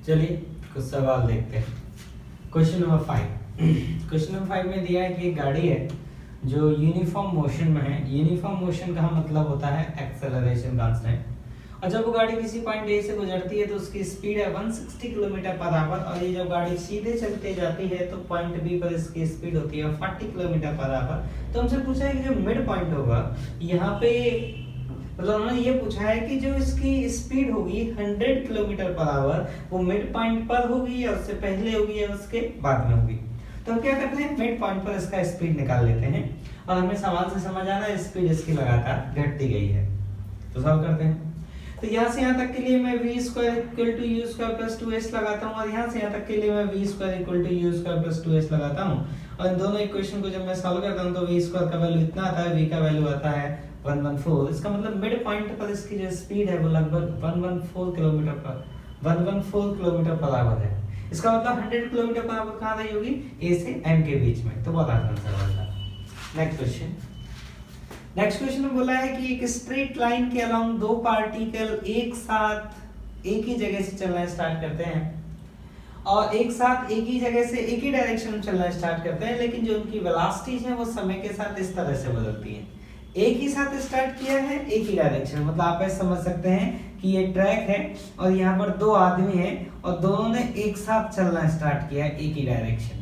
चलिए कुछ सवाल देखते हैं। Question number 5। क्वेश्चन नंबर 5 में दिया है कि एक गाड़ी है जो यूनिफॉर्म मोशन में है। यूनिफॉर्म मोशन का मतलब होता है एक्सेलरेशन कांस्टेंट, और जब वो गाड़ी किसी पॉइंट ए से गुजरती है तो उसकी स्पीड है 160 किलोमीटर पर आवर, और ये जब गाड़ी सीधे चलते जाती है तो पॉइंट बी पर इसकी स्पीड होती है 40 किलोमीटर पर आवर। तो हमसे पूछा है कि जो मिड पॉइंट होगा यहाँ पे, मतलब उन्होंने ये पूछा है कि जो इसकी स्पीड होगी 100 किलोमीटर पर आवर वो मिड पॉइंट पर होगी या उससे पहले होगी या उसके बाद में होगी। तो हम क्या करते हैं, मिड पॉइंट पर इसका स्पीड निकाल लेते हैं, और हमें सवाल से समझ आ रहा है स्पीड इसकी लगातार घटती गई है। तो सॉल्व करते हैं। तो यहाँ से यहाँ तक के लिए मैं v square equal to u square plus 2s लगाता हूँ, और यहाँ से यहाँ तक के लिए मैं v square equal to u square plus 2s लगाता हूँ। और इन दोनों इक्वेशन को जब मैं सॉल्व करता हूँ तो v स्क्वायर का वैल्यू इतना आता है, v का वैल्यू आता है 114। इसका मतलब मिड पॉइंट पर इसकी जो स्पीड है वो लगभग 114 किलोमीटर पर आवर है। इसका मतलब 100 किलोमीटर पर आवर कहाँ रही होगी, a से m के बीच में। तो बहुत आसान सवाल था। नेक्स्ट क्वेश्चन में बोला है कि एक स्ट्रेट लाइन के अलोंग दो पार्टिकल एक साथ एक ही जगह से चलना स्टार्ट करते हैं, और एक साथ एक ही जगह से एक ही डायरेक्शन में चलना स्टार्ट करते हैं, लेकिन जो उनकी वेलोसिटीज हैं वो समय के साथ इस तरह से बदलती हैं। एक ही साथ स्टार्ट किया है एक ही डायरेक्शन, मतलब आप ऐसे समझ सकते हैं कि ये ट्रैक है और यहाँ पर दो आदमी हैं और दोनों ने एक साथ चलना स्टार्ट किया है, एक ही डायरेक्शन,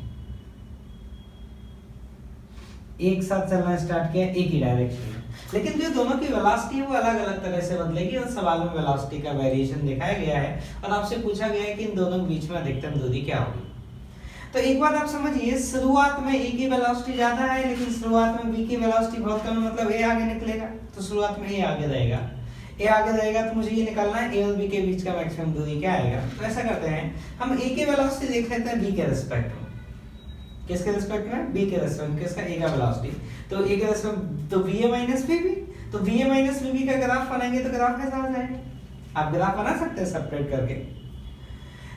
एक साथ चलना स्टार्ट किया एक ही डायरेक्शन में, लेकिन जो दोनों की वेलोसिटी है वो अलग अलग तरह से बदलेगी। और सवाल में वेलोसिटी का वेरिएशन दिखाया गया है और आपसे पूछा गया है कि इन दोनों के बीच में अधिकतम दूरी क्या होगी। तो एक बात आप समझिए, शुरुआत में ए की वेलोसिटी ज्यादा है लेकिन शुरुआत में बी की वेलोसिटी बहुत कम है, मतलब ए आगे निकलेगा, तो शुरुआत में ए आगे रहेगा। ए आगे रहेगा तो मुझे ये निकालना है ए और बी के बीच का मैक्सिमम दूरी क्या आएगा। तो ऐसा करते हैं, हम ए की वेलोसिटी देख लेते हैं बी के रिस्पेक्ट में। किसके रिस्पेक्ट में, बी के रिस्पेक्ट में, किसका, ए का वेलोसिटी। तो ए के रिस्पेक्ट तो va माइनस bb, तो va माइनस bb का ग्राफ बनाएंगे तो ग्राफ कैसा हो जाएगा, आप ग्राफ बना सकते हैं सेपरेट करके।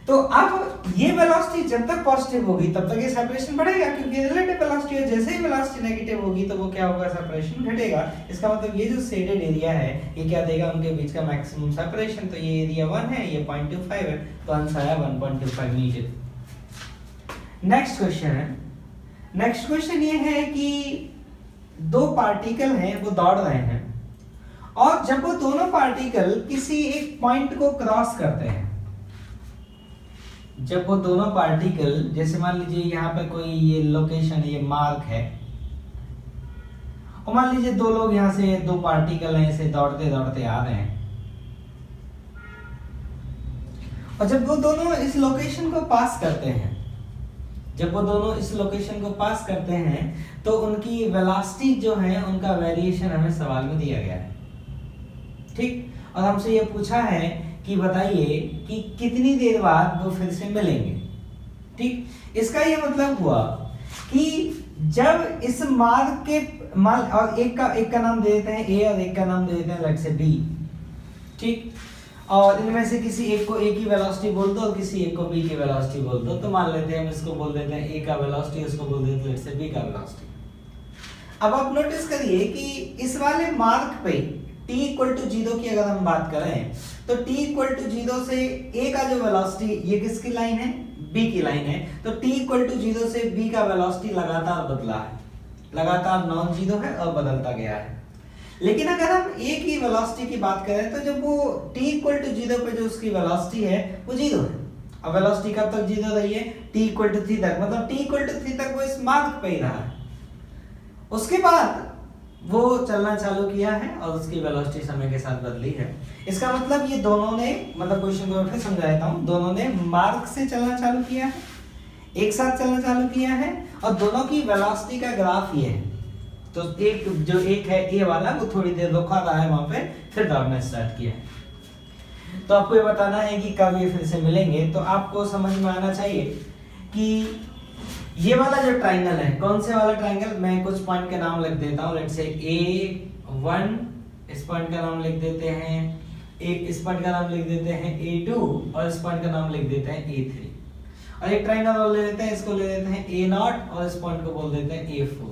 तो अब ये वेलोसिटी जब तक पॉजिटिव होगी तब तक ये सेपरेशन बढ़ेगा, क्योंकि रिलेटिव वेलोसिटी है, जैसे ही वेलोसिटी नेगेटिव होगी तो वो क्या होगा, सेपरेशन घटेगा। इसका मतलब ये जो शेडेड एरिया है ये क्या देगा, उनके बीच का मैक्सिमम सेपरेशन। तो ये एरिया 1 है, ये 0.25 है, तो आंसर आया 1.25 मीटर। नेक्स्ट क्वेश्चन ये है कि दो पार्टिकल हैं वो दौड़ रहे हैं, और जब वो दोनों पार्टिकल किसी एक पॉइंट को क्रॉस करते हैं, जब वो दोनों पार्टिकल, जैसे मान लीजिए यहाँ पे कोई ये लोकेशन, ये मार्क है, और मान लीजिए दो लोग यहाँ से, दो पार्टिकल हैं, ऐसे दौड़ते दौड़ते आ रहे हैं, और जब वो दोनों इस लोकेशन को पास करते हैं, जब वो दोनों इस लोकेशन को पास करते हैं तो उनकी वेलोसिटी जो है उनका वेरिएशन हमें सवाल में दिया गया है, ठीक। और हमसे ये पूछा है कि बताइए कि कितनी देर बाद वो फिर से मिलेंगे, ठीक। इसका ये मतलब हुआ कि जब इस मार्ग के मान, और एक का नाम दे देते हैं ए और एक का नाम दे देते हैं लेट्स से बी, ठीक। और इनमें से किसी एक को ए की वेलोसिटी बोल दो और किसी एक को बी की वेलोसिटी बोल दो। तो मान लेते हैं हम इसको बोल देते हैं ए का वेलोसिटी, इसको बोल देते हैं लेट्स से बी का वेलोसिटी। अब आप नोटिस करिए कि इस वाले मार्क पे t इक्वल टू 0 की अगर हम बात करें तो t इक्वल टू 0 से a का जो वेलोसिटी, ये किसकी लाइन है, b की लाइन है, तो t इक्वल टू 0 से b का वेलोसिटी लगातार बदला है, लगातार नॉन जीरो है और बदलता गया है। लेकिन अगर हम a की वेलोसिटी की बात करें तो जब वो t इक्वल टू 0 पे जो उसकी वेलोसिटी है वो 0 है। अब वेलोसिटी कब तक 0 रही है, t इक्वल टू 3 तक, मतलब t इक्वल टू 3 तक वो इस मार्ग पे ही रहा है। उसके बाद वो चलना चालू किया है और उसकी वेलोसिटी समय के साथ बदली है। इसका मतलब ये दोनों ने, मतलब क्वेश्चन को फिर समझा देता हूं, दोनों ने मार्ग से चलना चालू किया है, एक साथ चलना चालू किया है, और दोनों की वेलोसिटी का ग्राफ ये है। तो एक जो एक है ए वाला वो थोड़ी देर रुका रहा है वहां पे, फिर दौड़ना स्टार्ट किया है। तो आपको ये बताना है कि कब ये फिर से मिलेंगे। तो आपको समझ में आना चाहिए कि ये वाला जो ट्रायंगल है, कौन से वाला ट्रायंगल, मैं कुछ पॉइंट के नाम लिख देता हूँ, लेट्स से A1, इस पॉइंट का नाम लिख देते हैं, एक इस पॉइंट का नाम लिख देते हैं A2, और इस पॉइंट का नाम लिख देते हैं A3, और एक ट्रायंगल और ले लेते हैं, इसको ले लेते हैं A0 और इस पॉइंट को बोल देते हैं A4।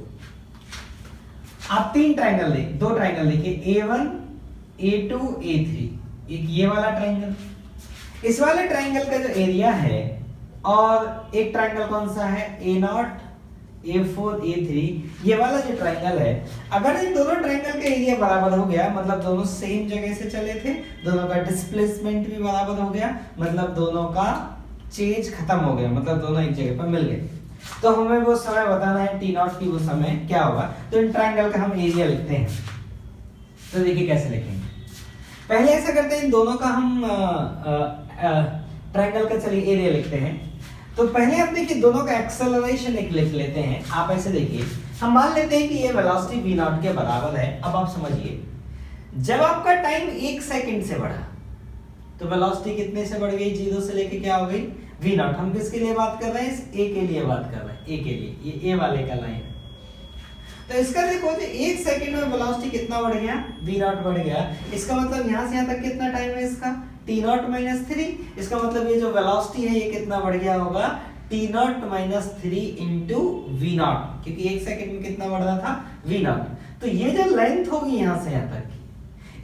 आप तीन ट्रायंगल देखिए, दो ट्रायंगल देखिए, A1, A2, A3, एक ये वाला ट्रायंगल, इस वाले ट्राइंगल का जो एरिया है और एक ट्राइंगल कौन सा है A0 A4 A3, ये वाला जो ट्राइंगल है, अगर इन दोनों ट्राइंगल का एरिया बराबर हो गया मतलब दोनों सेम जगह से चले थे, दोनों का डिस्प्लेसमेंट भी बराबर हो गया, मतलब दोनों का चेंज खत्म हो गया, मतलब दोनों एक जगह पर मिल गए, तो हमें वो समय बताना है T0 की वो समय क्या होगा। तो इन ट्राइंगल का हम एरिया लिखते हैं। तो देखिए कैसे लिखेंगे। पहले ऐसा करते हैं, इन दोनों का हम ट्राइंगल का चलिए एरिया लिखते हैं। तो पहले आप देखिए दोनों का एक्सेलरेशन एक लिख लेते हैं। आप ऐसे देखिए, हम मान लेते हैं कि ये वेलोसिटी v0 के बराबर है। अब आप समझिए, जब आपका टाइम 1 सेकंड से बढ़ा तो वेलोसिटी कितने से बढ़ गई, 0 से लेके क्या हो गई v0। हम किसके लिए बात कर रहे हैं, इस a के लिए बात कर रहे हैं, a के लिए, ये a वाले का लाइन है। तो इसका देखो जो 1 सेकंड में वेलोसिटी कितना बढ़ गया, v0 बढ़ गया। इसका मतलब यहां से यहां तक कितना टाइम है इसका, t0 - 3। इसका मतलब ये जो वेलोसिटी है ये कितना बढ़ गया होगा, t0 - 3 into v0, क्योंकि 1 सेकंड में कितना बढ़ रहा था, v0। तो ये जो लेंथ होगी यहां से यहां तक,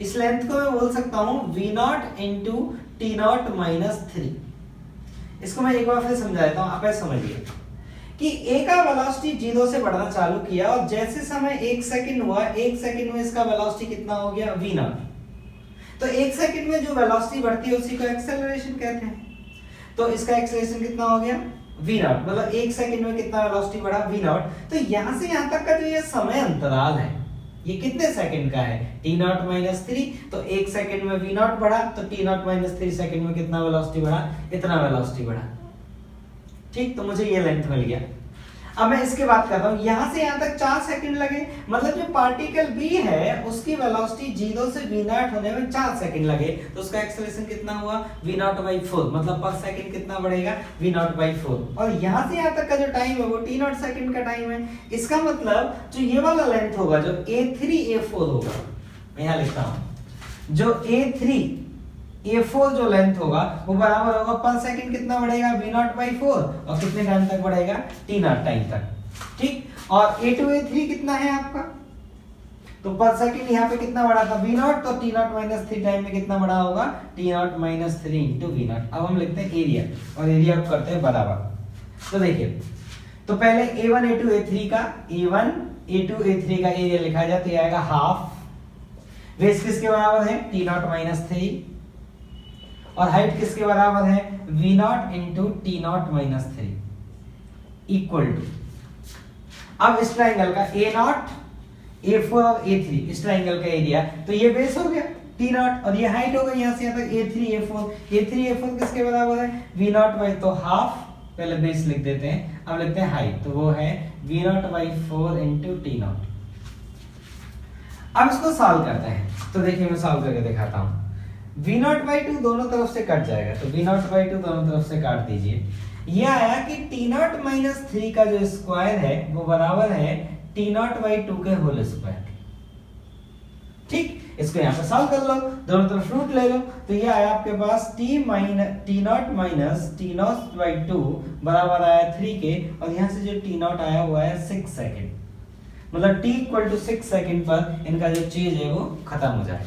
इस लेंथ को मैं बोल सकता हूं v0 into t0 - 3। इसको मैं एक बार फिर समझा देता हूं, आप ऐसे समझिए कि a का वेलोसिटी 0 से बढ़ना चालू किया और जैसे समय 1 सेकंड हुआ, 1 सेकंड में इसका वेलोसिटी कितना हो गया, v0। तो 1 सेकंड में जो वेलोसिटी बढ़ती है उसी को एक्सेलरेशन कहते हैं। तो इसका एक्सेलरेशन कितना हो गया, v0, मतलब 1 सेकंड में कितना वेलोसिटी बढ़ा, v0। तो यहां से यहां तक का जो ये समय अंतराल है ये कितने सेकंड का है, t0 - 3। तो 1 सेकंड में v0 बढ़ा, तो t0 - 3 सेकंड में कितना वेलोसिटी बढ़ा, इतना वेलोसिटी बढ़ा। ठीक, तो मुझे ये लेंथ मिल गया। अब मैं इसके बात करता हूं, यहां से यहां तक 4 सेकंड लगे, मतलब जो पार्टिकल b है उसकी वेलोसिटी 0 से v0 होने में 4 सेकंड लगे, तो उसका एक्सेलरेशन कितना हुआ, v0/4, मतलब पर सेकंड कितना बढ़ेगा, v0/4। और यहां से यहां तक का जो टाइम है वो t0 सेकंड का टाइम है। इसका मतलब जो ये वाला लेंथ होगा, जो a3 a4 होगा, मैं यहां लिखता हूं, जो a3 a4 जो लेंथ होगा वो बराबर होगा पर सेकंड कितना बढ़ेगा, v0/4, और कितने टाइम तक बढ़ेगा, t0 टाइम तक। ठीक, और a2 a3 कितना है आपका, तो पर सेकंड यहाँ पे कितना बढ़ा था, v0, तो t0 - 3 टाइम में कितना बढ़ा होगा, t0 - 3 into v0। अब हम लिखते हैं एरिया, और एरिया को करते हैं बराबर। तो देखिए, तो पहले a1 a2 a3 का a1 a2 a3 का एरिया लिखा जाए तो ये आएगा हाफ, बेस किसके बराबर है, t0 - 3, और हाइट किसके बराबर है, v0 into t0 - 3 equal to. अब इस ट्राइंगल का a0 a4 और a3, इस ट्राइंगल का एरिया, तो ये बेस हो गया t0 और ये हाइट हो गई यहां से यहां तक a3 a4 किसके बराबर है, v0 तो हाफ, पहले बेस लिख देते हैं, अब लिखते हैं हाइट, तो वो है v0/4 into t0। अब इसको सॉल्व करते हैं, तो देखिए मैं सॉल्व करके दिखाता हूं। v0/2 दोनों तरफ से कट जाएगा, तो v0/2 दोनों तरफ से काट दीजिए। ये आया कि t0 - 3 का जो स्क्वायर है वो बराबर है t0/2 के होल स्क्वायर। ठीक, इसको यहाँ पे सॉल्व कर लो, दोनों तरफ रूट ले लो, तो ये आया आपके पास t0 - t0/2 बराबर आया 3 के, और यहाँ से जो t0 आया हुआ है 6 सेकंड, मतलब t = 6 सेकंड पर इनका जो चेंज है वो खत्म हो जाए।